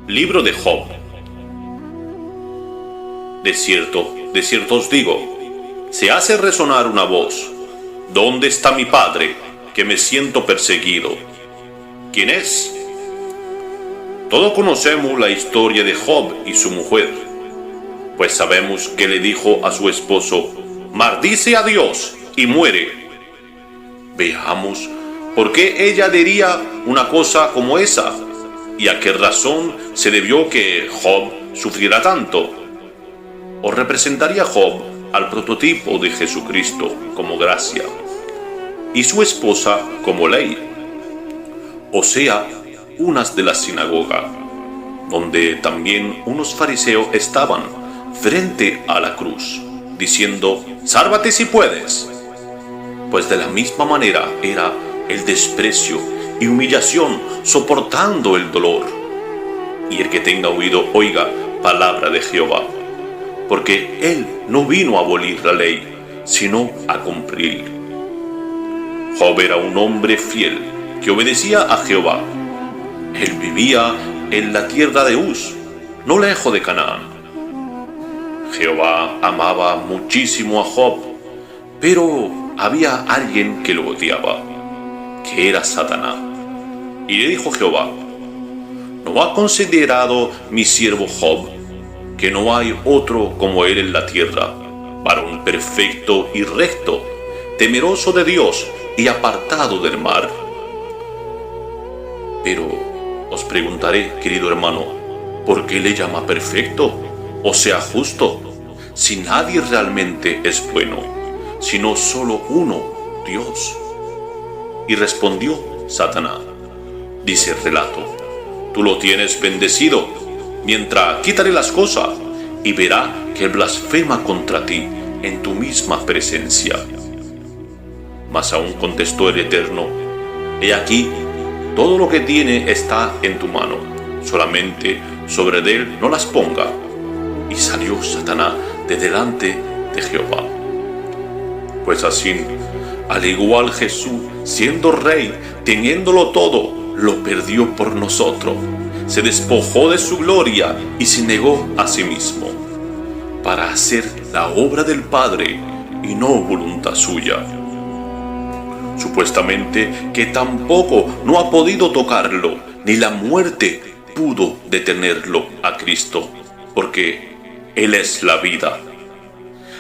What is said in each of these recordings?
Libro de Job. De cierto os digo, se hace resonar una voz: ¿dónde está mi padre, que me siento perseguido? ¿Quién es? Todos conocemos la historia de Job y su mujer, pues sabemos que le dijo a su esposo: maldice a Dios y muere. Veamos por qué ella diría una cosa como esa, y a qué razón se debió que Job sufriera tanto. ¿O representaría Job al prototipo de Jesucristo como gracia y su esposa como ley? O sea, unas de la sinagoga, donde también unos fariseos estaban frente a la cruz, diciendo: sálvate si puedes. Pues de la misma manera era el desprecio y humillación, soportando el dolor. Y el que tenga oído, oiga palabra de Jehová, porque él no vino a abolir la ley, sino a cumplir. Job era un hombre fiel, que obedecía a Jehová. Él vivía en la tierra de Uz, no lejos de Canaán. Jehová amaba muchísimo a Job, pero había alguien que lo odiaba, que era Satanás. Y le dijo Jehová: ¿no ha considerado mi siervo Job, que no hay otro como él en la tierra, varón perfecto y recto, temeroso de Dios y apartado del mal? Pero os preguntaré, querido hermano, ¿por qué le llama perfecto, o sea justo, si nadie realmente es bueno, sino solo uno, Dios? Y respondió Satanás, dice el relato: tú lo tienes bendecido, mientras quítale las cosas, y verá que blasfema contra ti en tu misma presencia. Mas aún contestó el Eterno: he aquí, todo lo que tiene está en tu mano, solamente sobre él no las ponga. Y salió Satanás de delante de Jehová. Pues así, al igual Jesús, siendo rey, teniéndolo todo, lo perdió por nosotros, se despojó de su gloria y se negó a sí mismo, para hacer la obra del Padre y no voluntad suya. Supuestamente que tampoco no ha podido tocarlo, ni la muerte pudo detenerlo a Cristo, porque Él es la vida.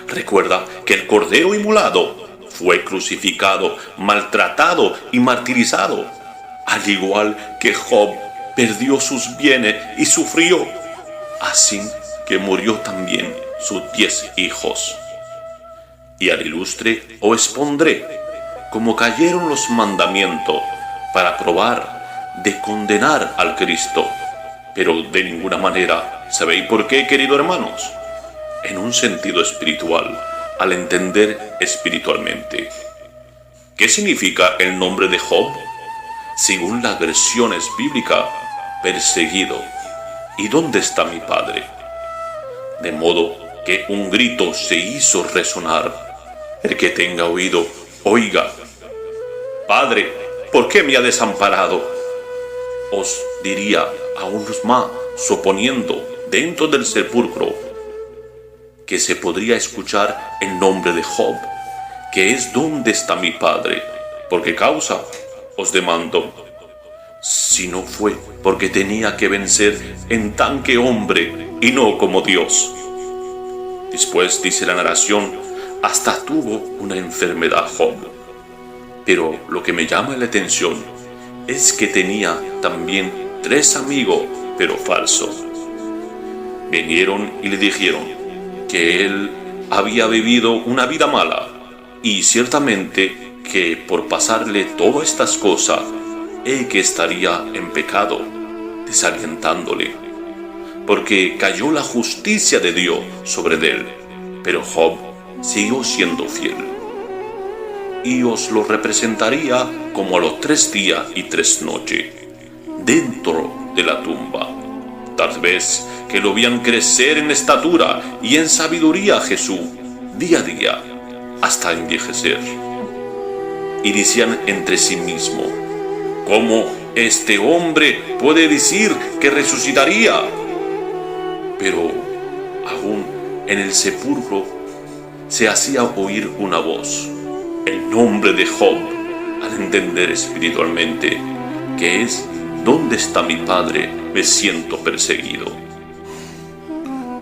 Recuerda que el Cordero inmolado fue crucificado, maltratado y martirizado, al igual que Job perdió sus bienes y sufrió, así que murió también sus 10 hijos. Y al ilustre os expondré como cayeron los mandamientos, para probar de condenar al Cristo, pero de ninguna manera. ¿Sabéis por qué, queridos hermanos? En un sentido espiritual, al entender espiritualmente. ¿Qué significa el nombre de Job? Según las versiones bíblicas, perseguido. ¿Y dónde está mi padre? De modo que un grito se hizo resonar. El que tenga oído, oiga. Padre, ¿por qué me ha desamparado? Os diría aún más, suponiendo dentro del sepulcro que se podría escuchar el nombre de Job, que es: ¿dónde está mi padre? ¿Por qué causa? Os demando. Si no fue porque tenía que vencer en tan que hombre y no como Dios. Después dice la narración: hasta tuvo una enfermedad Job. Pero lo que me llama la atención es que tenía también 3 amigos, pero falsos. Vinieron y le dijeron que él había vivido una vida mala, y ciertamente que por pasarle todas estas cosas, él que estaría en pecado, desalientándole, porque cayó la justicia de Dios sobre él. Pero Job siguió siendo fiel. Y os lo representaría como a los 3 días y 3 noches, dentro de la tumba. Tal vez que lo veían crecer en estatura y en sabiduría a Jesús, día a día, hasta envejecer. Y decían entre sí mismos: ¿cómo este hombre puede decir que resucitaría. Pero aún en el sepulcro se hacía oír una voz, el nombre de Job, al entender espiritualmente que es: ¿dónde está mi padre? Me siento perseguido.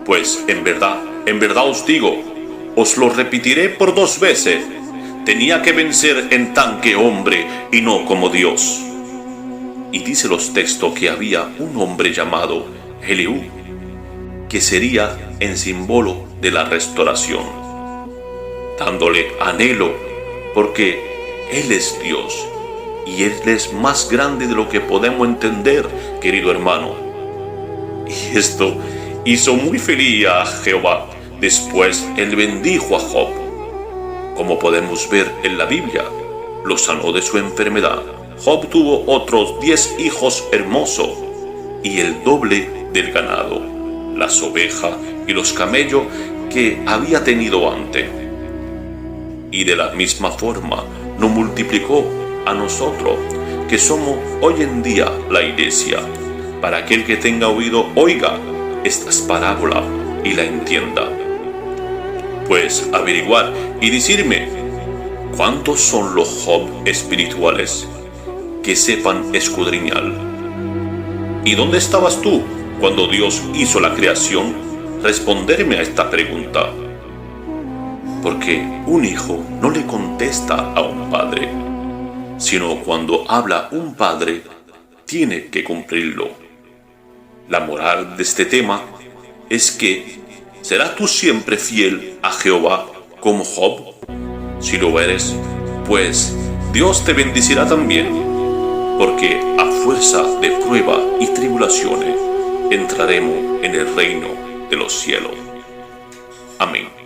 Pues en verdad os digo, os lo repetiré por 2 veces, tenía que vencer en tan que hombre y no como Dios. Y dice los textos que había un hombre llamado Eliú, que sería en símbolo de la restauración, dándole anhelo, porque Él es Dios y Él es más grande de lo que podemos entender, querido hermano. Y esto hizo muy feliz a Jehová. Después Él bendijo a Job. Como podemos ver en la Biblia, lo sanó de su enfermedad. Job tuvo otros 10 hijos hermosos y el doble del ganado, las ovejas y los camellos que había tenido antes. Y de la misma forma nos multiplicó a nosotros, que somos hoy en día la iglesia. Para aquel que tenga oído, oiga estas parábolas y la entienda. Pues averiguar y decirme, ¿cuántos son los Job espirituales que sepan escudriñar? ¿Y dónde estabas tú cuando Dios hizo la creación? Responderme a esta pregunta. Porque un hijo no le contesta a un padre, sino cuando habla un padre, tiene que cumplirlo. La moral de este tema es que ¿serás tú siempre fiel a Jehová como Job? Si lo eres, pues Dios te bendecirá también, porque a fuerza de prueba y tribulaciones entraremos en el reino de los cielos. Amén.